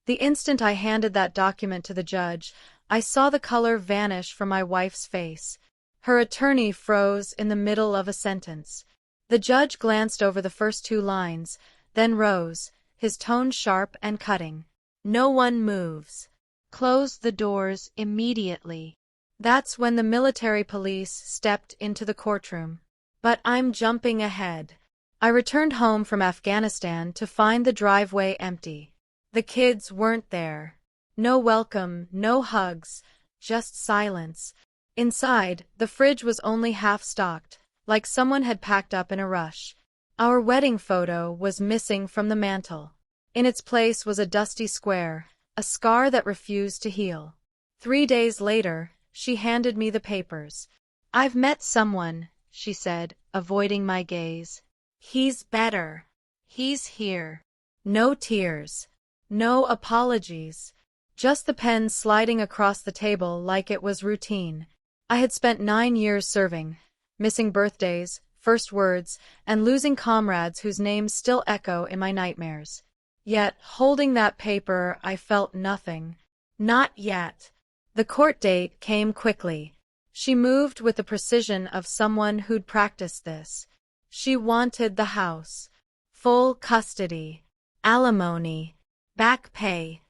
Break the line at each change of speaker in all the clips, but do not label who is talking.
The instant I handed that document to the judge, I saw the color vanish from my wife's face. Her attorney froze in the middle of a sentence. The judge glanced over the first 2 lines, then rose, his tone sharp and cutting. "No one moves. Close the doors immediately." That's when the military police stepped into the courtroom. But I'm jumping ahead. I returned home from Afghanistan to find the driveway empty. The kids weren't there. No welcome, no hugs, just silence. Inside, the fridge was only half stocked, like someone had packed up in a rush. Our wedding photo was missing from the mantel. In its place was a dusty square, a scar that refused to heal. 3 days later, she handed me the papers. "I've met someone," she said, avoiding my gaze. "He's better. He's here." No tears. No apologies. Just the pen sliding across the table like it was routine. I had spent 9 years serving, missing birthdays, first words, and losing comrades whose names still echo in my nightmares. Yet, holding that paper, I felt nothing. Not yet. The court date came quickly. She moved with the precision of someone who'd practiced this. She wanted the house. Full custody. Alimony. Back pay.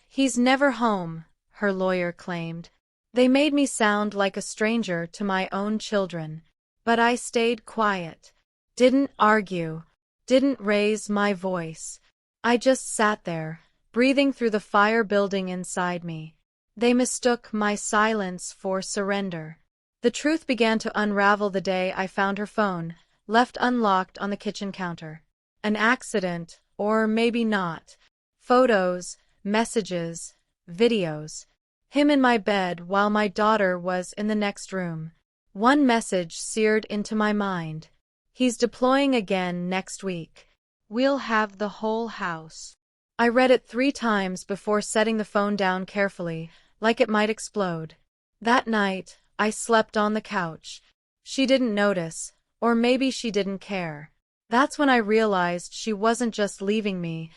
"He's never home," her lawyer claimed. They made me sound like a stranger to my own children. But I stayed quiet. Didn't argue. Didn't raise my voice. I just sat there, breathing through the fire building inside me. They mistook my silence for surrender. The truth began to unravel the day I found her phone, left unlocked on the kitchen counter. An accident, or maybe not. Photos, messages, videos. Him in my bed while my daughter was in the next room. One message seared into my mind. "He's deploying again next week. We'll have the whole house." I read it 3 times before setting the phone down carefully, like it might explode. That night, I slept on the couch. She didn't notice, or maybe she didn't care. That's when I realized she wasn't just leaving me,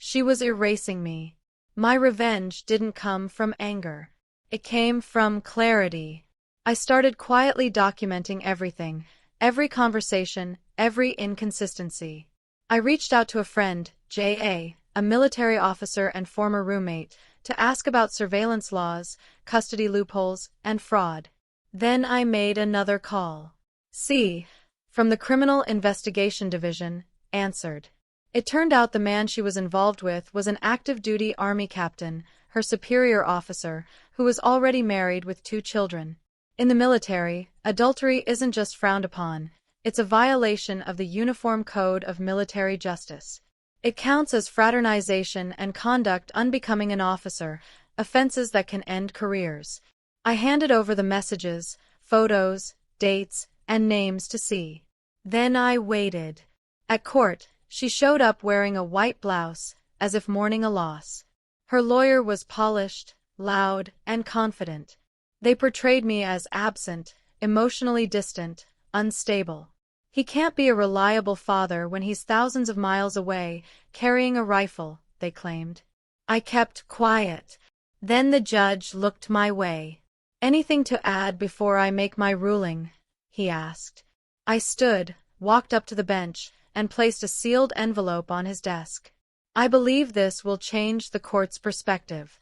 she was erasing me. My revenge didn't come from anger. It came from clarity. I started quietly documenting everything, every conversation, every inconsistency. I reached out to a friend, J.A., a military officer and former roommate, to ask about surveillance laws, custody loopholes, and fraud. Then I made another call. C, from the Criminal Investigation Division, answered. It turned out the man she was involved with was an active-duty Army captain, her superior officer, who was already married with 2 children. In the military, adultery isn't just frowned upon, it's a violation of the Uniform Code of Military Justice. It counts as fraternization and conduct unbecoming an officer, offenses that can end careers. I handed over the messages, photos, dates, and names to see. Then I waited. At court, she showed up wearing a white blouse, as if mourning a loss. Her lawyer was polished, loud, and confident. They portrayed me as absent, emotionally distant, unstable. He can't be a reliable father when he's thousands of miles away, carrying a rifle, they claimed. I kept quiet. Then the judge looked my way. "Anything to add before I make my ruling?" he asked. I stood, walked up to the bench, and placed a sealed envelope on his desk. "I believe this will change the court's perspective."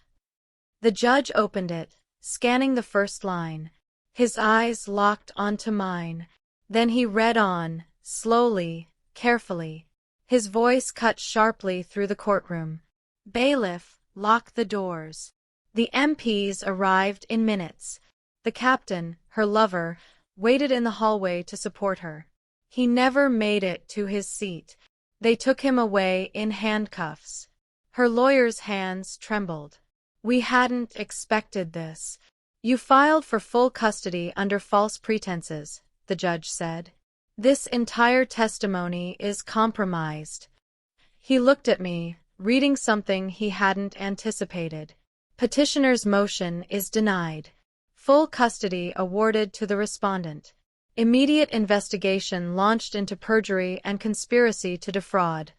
The judge opened it, scanning the first line. His eyes locked onto mine. Then he read on, slowly, carefully. His voice cut sharply through the courtroom. "Bailiff, lock the doors." The MPs arrived in minutes. The captain, her lover, waited in the hallway to support her. He never made it to his seat. They took him away in handcuffs. Her lawyer's hands trembled. "We hadn't expected this. You filed for full custody under false pretenses," the judge said. "This entire testimony is compromised." He looked at me, reading something he hadn't anticipated. "Petitioner's motion is denied. Full custody awarded to the respondent. Immediate investigation launched into perjury and conspiracy to defraud."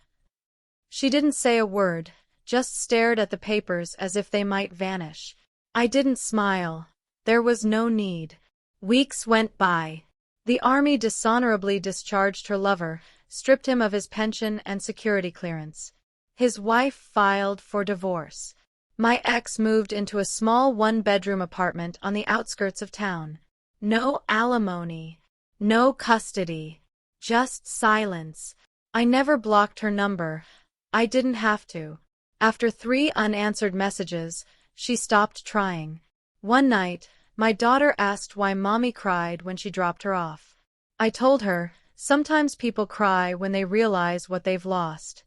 She didn't say a word, just stared at the papers as if they might vanish. I didn't smile. There was no need. Weeks went by. The army dishonorably discharged her lover, stripped him of his pension and security clearance. His wife filed for divorce. My ex moved into a small one-bedroom apartment on the outskirts of town. No alimony. No custody. Just silence. I never blocked her number. I didn't have to. After 3 unanswered messages, she stopped trying. One night, my daughter asked why Mommy cried when she dropped her off. I told her, sometimes people cry when they realize what they've lost.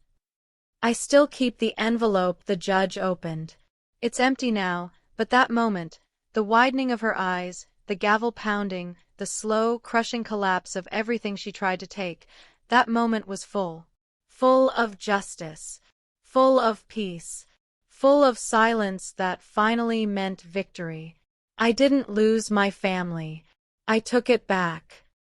I still keep the envelope the judge opened. It's empty now, but that moment, the widening of her eyes, the gavel pounding, the slow, crushing collapse of everything she tried to take, that moment was full. Full of justice. Full of peace. Full of silence that finally meant victory. I didn't lose my family. I took it back.